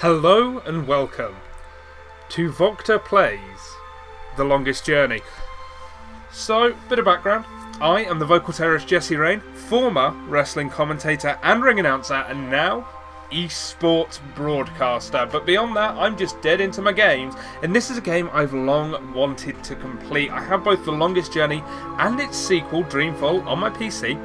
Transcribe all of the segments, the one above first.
Hello and welcome to VocTer Plays The Longest Journey. So, bit of background. I am the vocal terrorist Jesse Rain, former wrestling commentator and ring announcer, and now esports broadcaster. But beyond that, I'm just dead into my games, and this is a game I've long wanted to complete. I have both The Longest Journey and its sequel, Dreamfall, on my PC,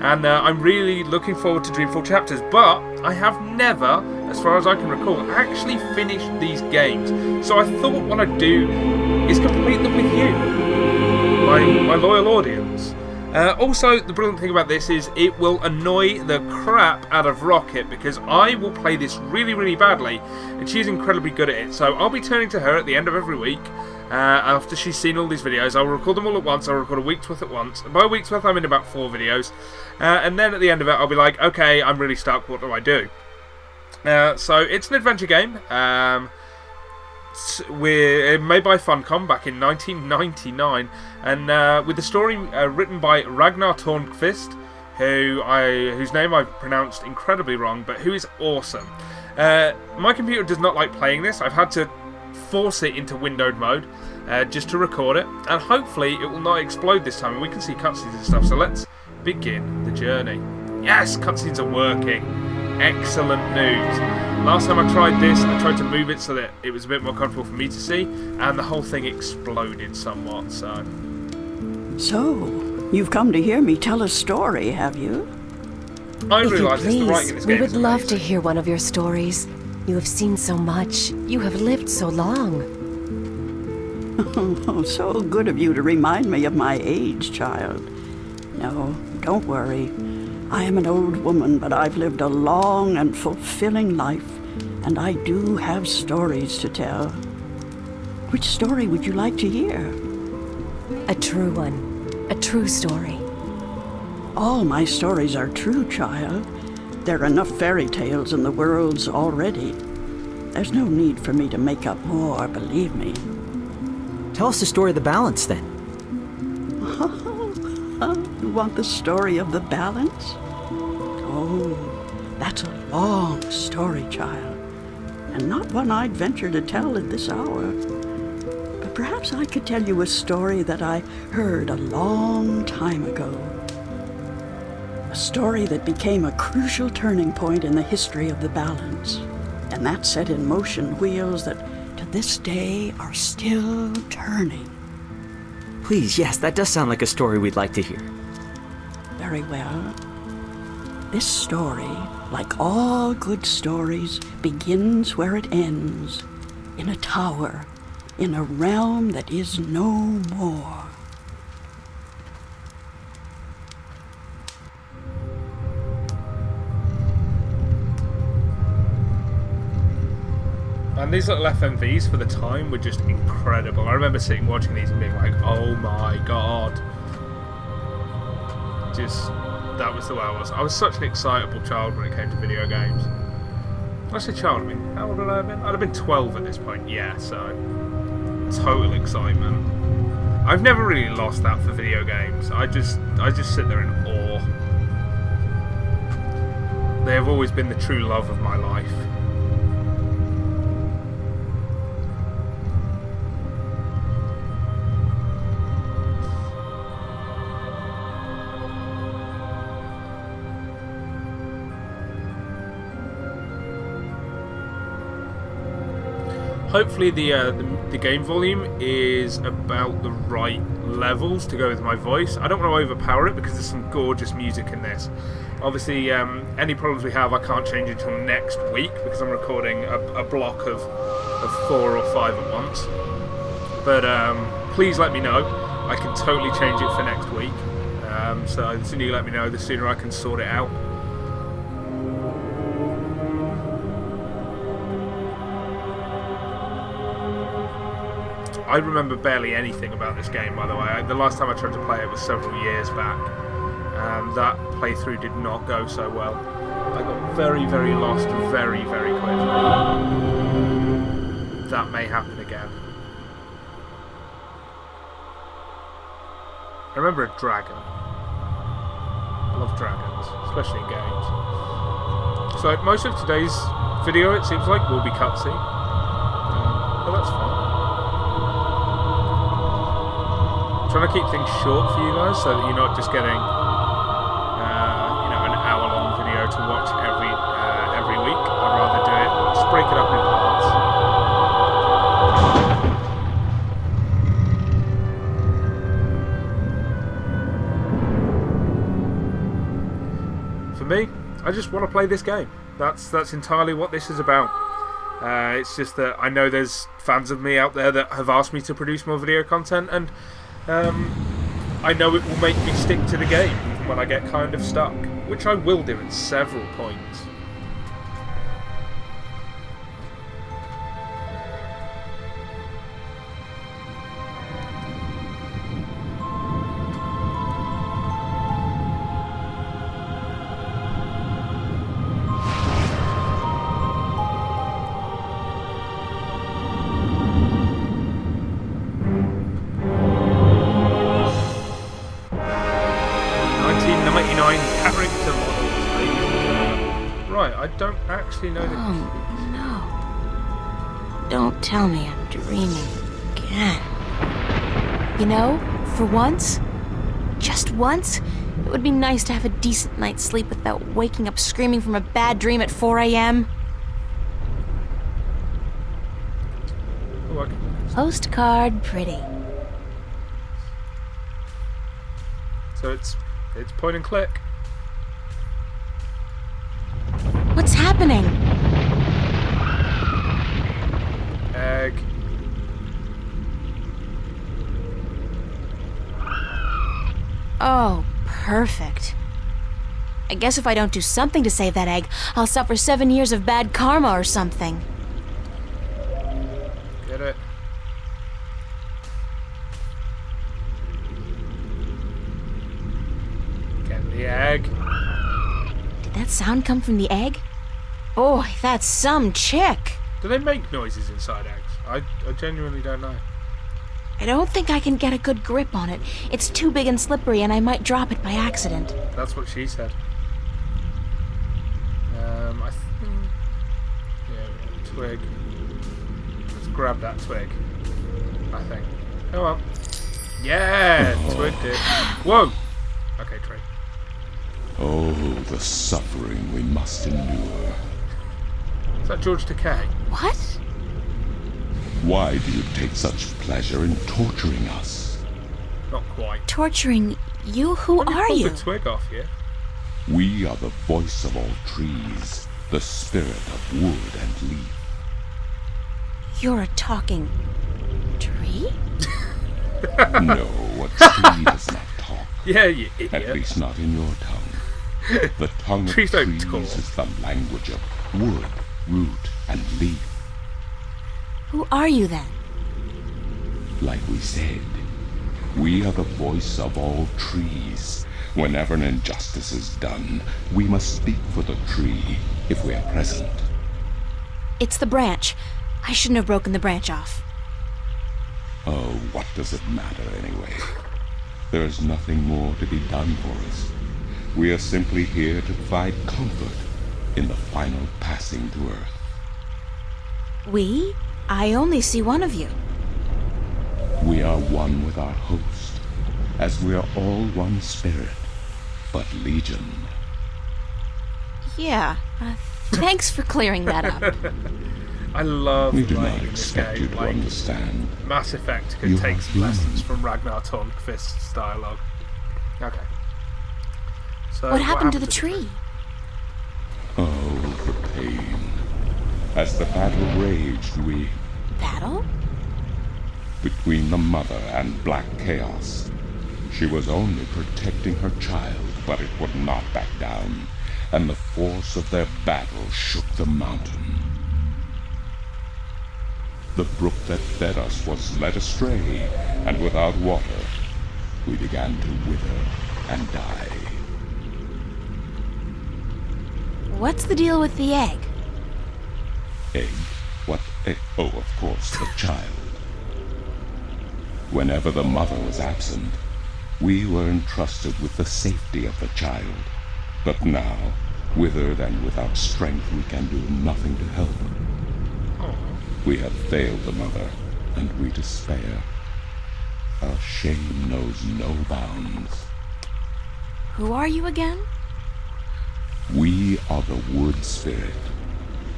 and I'm really looking forward to Dreamfall Chapters, but I have never, as far as I can recall, actually finished these games. So I thought what I'd do is complete them with you, my loyal audience. Also, the brilliant thing about this is it will annoy the crap out of Rocket, because I will play this really, really badly, and she's incredibly good at it. So I'll be turning to her at the end of every week. After she's seen all these videos, I'll record them all at once. I'll record a week's worth at once. And by a week's worth, I'm in about 4 videos. And then at the end of it, I'll be like, okay, I'm really stuck. What do I do? So it's an adventure game. We're made by Funcom back in 1999, and with the story written by Ragnar Tornquist, whose name I've pronounced incredibly wrong, but who is awesome. My computer does not like playing this. I've had to force it into windowed mode just to record it, and hopefully it will not explode this time and we can see cutscenes and stuff. So let's begin the journey. Yes, cutscenes are working. Excellent news. Last time I tried this, I tried to move it so that it was a bit more comfortable for me to see, and the whole thing exploded somewhat. So, you've come to hear me tell a story, have you? I realise the writing in this game we would is love amazing. to hear one of your stories. You have seen so much. You have lived so long. Oh, so good of you to remind me of my age, child. No, don't worry. I am an old woman, but I've lived a long and fulfilling life, and I do have stories to tell. Which story would you like to hear? A true one. A true story. All my stories are true, child. There are enough fairy tales in the worlds already. There's no need for me to make up more, believe me. Tell us the story of the balance, then. You want the story of the balance? Oh, that's a long story, child, and not one I'd venture to tell at this hour. But perhaps I could tell you a story that I heard a long time ago. A story that became a crucial turning point in the history of the balance, and that set in motion wheels that to this day are still turning. Please, yes, that does sound like a story we'd like to hear. Very well. This story, like all good stories, begins where it ends, in a tower, in a realm that is no more. And these little FMVs for the time were just incredible. I remember sitting watching these and being like, oh my god. Just, that was the way I was. I was such an excitable child when it came to video games. I say child, I mean, how old would I have been? I'd have been 12 at this point, yeah, so total excitement. I've never really lost that for video games. I just sit there in awe. They have always been the true love of my life. Hopefully the game volume is about the right levels to go with my voice. I don't want to overpower it because there's some gorgeous music in this. Obviously, any problems we have I can't change until next week because I'm recording a block of 4 or 5 at once. But please let me know. I can totally change it for next week. So the sooner you let me know, the sooner I can sort it out. I remember barely anything about this game, by the way. The last time I tried to play it was several years back, and that playthrough did not go so well. I got very, very lost very, very quickly. That may happen again. I remember a dragon. I love dragons, especially in games. So most of today's video, it seems like, will be cutscene. But that's fine. I'm trying to keep things short for you guys so that you're not just getting, an hour-long video to watch every week. I'd rather do it, just break it up in parts. For me, I just want to play this game. That's entirely what this is about. It's just that I know there's fans of me out there that have asked me to produce more video content, and I know it will make me stick to the game even when I get kind of stuck, which I will do at several points. Character models, right, I don't actually know the Oh, no. Don't tell me I'm dreaming again. You know, for once, just once, it would be nice to have a decent night's sleep without waking up screaming from a bad dream at 4 a.m. Postcard pretty. So it's point and click. What's happening? Egg. Oh, perfect. I guess if I don't do something to save that egg, I'll suffer 7 years of bad karma or something. Get it? Get the egg. Did that sound come from the egg? Boy, that's some chick. Do they make noises inside eggs? I genuinely don't know. I don't think I can get a good grip on it. It's too big and slippery, and I might drop it by accident. That's what she said. I think... Yeah, twig. Let's grab that twig. I think. Come on. Yeah! Twigged it. Whoa! Okay, tree. Oh, the suffering we must endure. Is that George Takei? What? Why do you take such pleasure in torturing us? Not quite. Torturing you? Who are Pull you? the twig off here. We are the voice of all trees, the spirit of wood and leaf. You're a talking tree? No, a tree does not talk. Yeah, you idiot. At least not in your tongue. The tongue of Trees don't trees talk. is the language of wood, root, and leaf. Who are you then? Like we said, we are the voice of all trees. Whenever an injustice is done, we must speak for the tree if we are present. It's the branch. I shouldn't have broken the branch off. Oh, what does it matter anyway? There is nothing more to be done for us. We are simply here to provide comfort in the final passing to Earth. We? I only see one of you. We are one with our host, as we are all one spirit, but legion. Yeah, thanks for clearing that up. I love We do playing not this expect you game. to understand. Mass Effect could You take are some lessons human. from Ragnar Tornquist's dialogue. Okay. So What happened to the tree? Oh, the pain. As the battle raged, we, Battle? between the Mother and Black Chaos. She was only protecting her child, but it would not back down, and the force of their battle shook the mountain. The brook that fed us was led astray, and without water, we began to wither and die. What's the deal with the egg? Egg? What egg? Oh, of course, the child. Whenever the mother was absent, we were entrusted with the safety of the child. But now, Withered and without strength, we can do nothing to help. We have failed the mother, and we despair. Our shame knows no bounds. Who are you again? We are the wood spirit.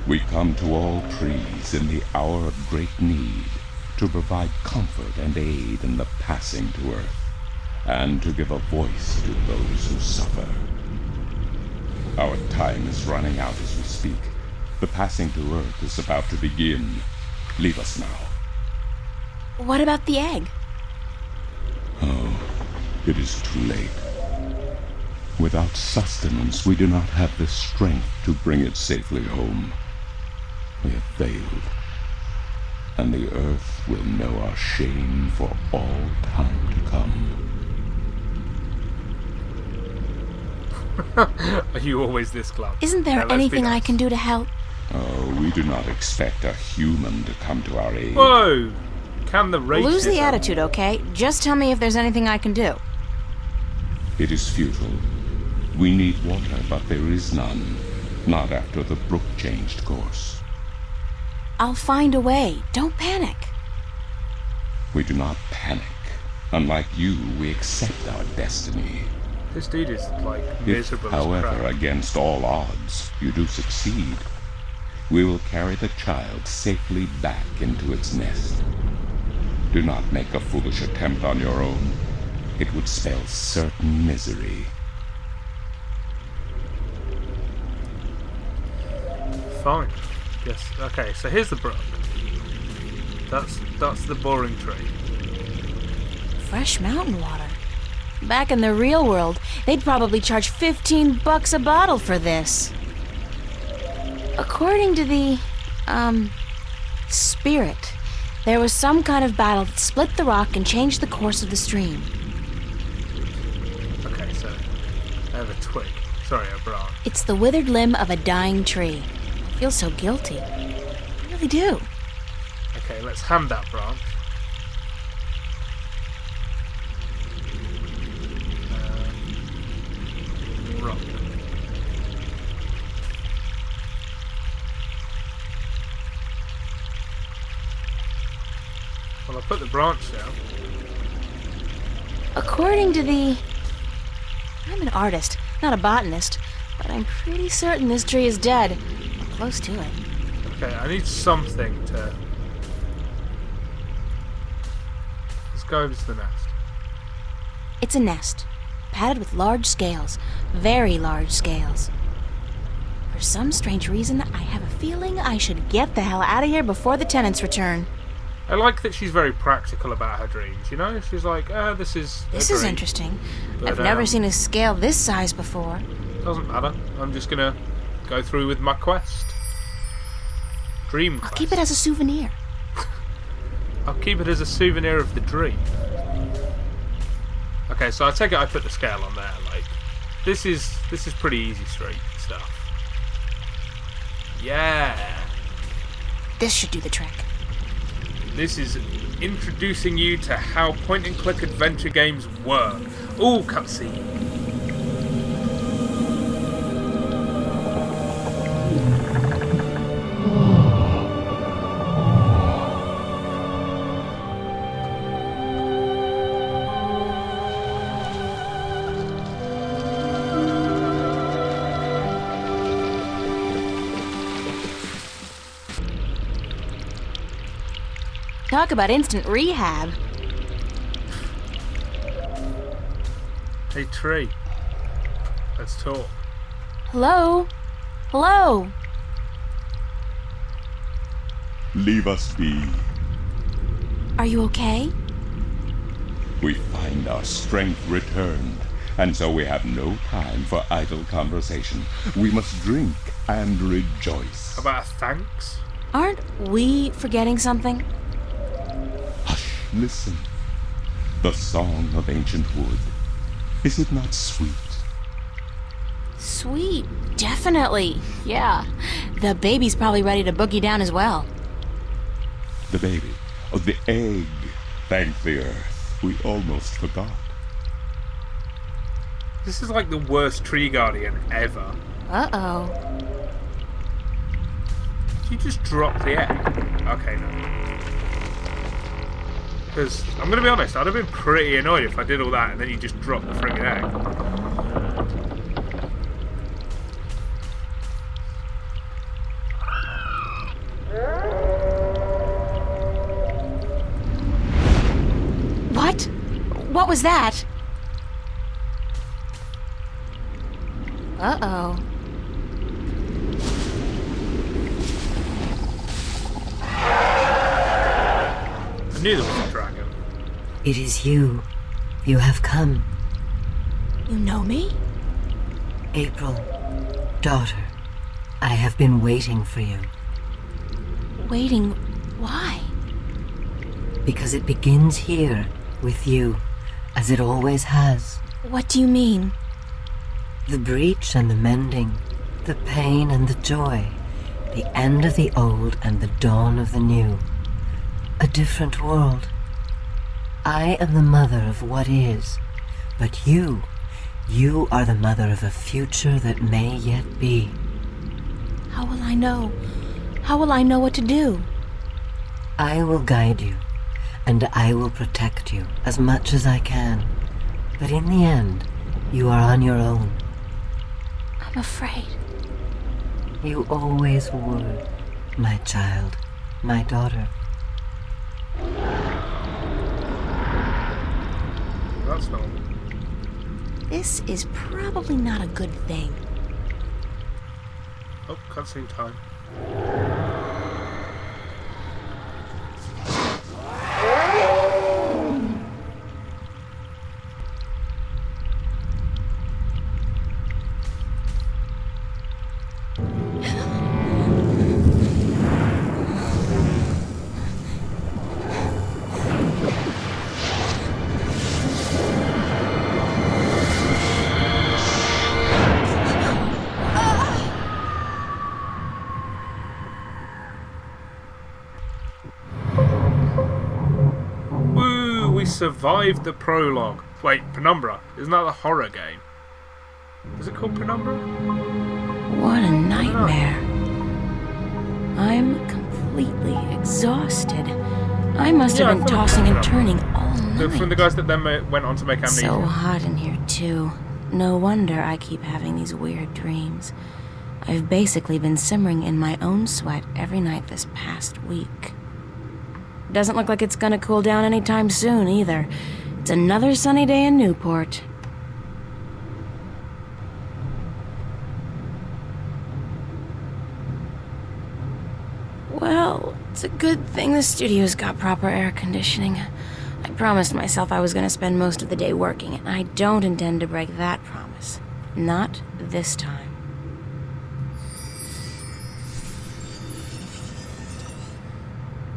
We come to all trees in the hour of great need to provide comfort and aid in the passing to earth, and to give a voice to those who suffer. Our time is running out as we speak. The passing to earth is about to begin. Leave us now. What about the egg? Oh, it is too late. Without sustenance, we do not have the strength to bring it safely home. We have failed, and the earth will know our shame for all time to come. Are you always this glum? Isn't there Now, let's be anything I nice. can do to help? Oh, we do not expect a human to come to our aid. Whoa! Can the racism... Lose the attitude, okay? Just tell me if there's anything I can do. It is futile. We need water, but there is none. Not after the brook changed course. I'll find a way. Don't panic. We do not panic. Unlike you, we accept our destiny. This dude is, like, If, miserable as however, crap. against all odds, you do succeed, we will carry the child safely back into its nest. Do not make a foolish attempt on your own. It would spell certain misery. Fine. Yes. Okay, so here's the brook. That's the boring tree. Fresh mountain water. Back in the real world, they'd probably charge $15 a bottle for this. According to the, spirit, there was some kind of battle that split the rock and changed the course of the stream. Okay, so I have a twig. Sorry, a branch. It's the withered limb of a dying tree. I feel so guilty. I really do. Okay, let's hand that branch. Rock. Well, I'll put the branch down. According to the... I'm an artist, not a botanist, but I'm pretty certain this tree is dead. Or close to it. Okay, I need something to... Let's go over to the nest. It's a nest, padded with large scales, very large scales. For some strange reason, I have a feeling I should get the hell out of here before the tenants return. I like that she's very practical about her dreams, you know? She's like, this is a This is dream, interesting. but, I've never seen a scale this size before. Doesn't matter. I'm just gonna go through with my quest. Dream I'll quest. keep it as a souvenir. I'll keep it as a souvenir of the dream. Okay, so I take it I put the scale on there. Like, this is pretty easy street stuff. Yeah. This should do the trick. This is introducing you to how point-and-click adventure games work. Ooh, cutscene. Talk about instant rehab. Hey, tree. Let's talk. Hello? Hello? Leave us be. Are you okay? We find our strength returned, and so we have no time for idle conversation. We must drink and rejoice. How about a thanks? Aren't we forgetting something? Hush, listen. The song of ancient wood. Is it not sweet? Sweet. Definitely. Yeah. The baby's probably ready to boogie down as well. The baby. Oh, the egg. Thank the earth. We almost forgot. This is like the worst tree guardian ever. Uh-oh. Did you just drop the egg? Okay, no. Because, I'm going to be honest, I'd have been pretty annoyed if I did all that and then you just dropped the friggin' egg. What? What was that? Uh-oh. I knew there was a dragon. It is you. You have come. You know me? April, daughter, I have been waiting for you. Waiting. Why? Because it begins here, with you, as it always has. What do you mean? The breach and the mending, the pain and the joy, the end of the old and the dawn of the new. A different world. I am the mother of what is, but you are the mother of a future that may yet be. How will I know? How will I know what to do? I will guide you, and I will protect you as much as I can. But in the end, you are on your own. I'm afraid. You always were, my child, my daughter. That's not. This is probably not a good thing. Oh, cutscene time. We survived the prologue. Wait, Penumbra. Isn't that the horror game? Is it called Penumbra? What a nightmare. I'm completely exhausted. I must have been tossing and turning all night. From the guys that then went on to make Amnesia. So hot in here, too. No wonder I keep having these weird dreams. I've basically been simmering in my own sweat every night this past week. Doesn't look like it's gonna cool down anytime soon, either. It's another sunny day in Newport. Well, it's a good thing the studio's got proper air conditioning. I promised myself I was gonna spend most of the day working, and I don't intend to break that promise. Not this time.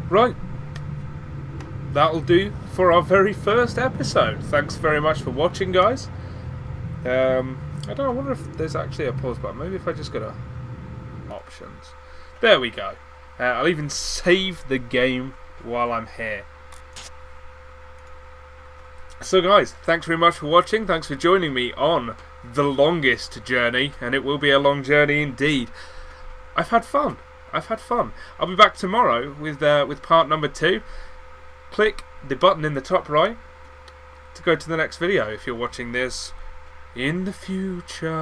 Right. That'll do for our very first episode. Thanks very much for watching, guys. I don't know, I wonder if there's actually a pause button. Maybe if I just go to options. There we go. I'll even save the game while I'm here. So guys, thanks very much for watching. Thanks for joining me on the longest journey, and it will be a long journey indeed. I've had fun. I'll be back tomorrow with part number 2. Click the button in the top right to go to the next video if you're watching this in the future.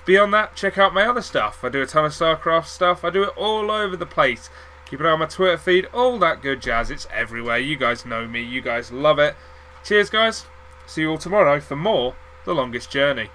Beyond that, check out my other stuff. I do a ton of StarCraft stuff. I do it all over the place. Keep an eye on my Twitter feed, all that good jazz. It's everywhere. You guys know me. You guys love it. Cheers, guys. See you all tomorrow for more The Longest Journey.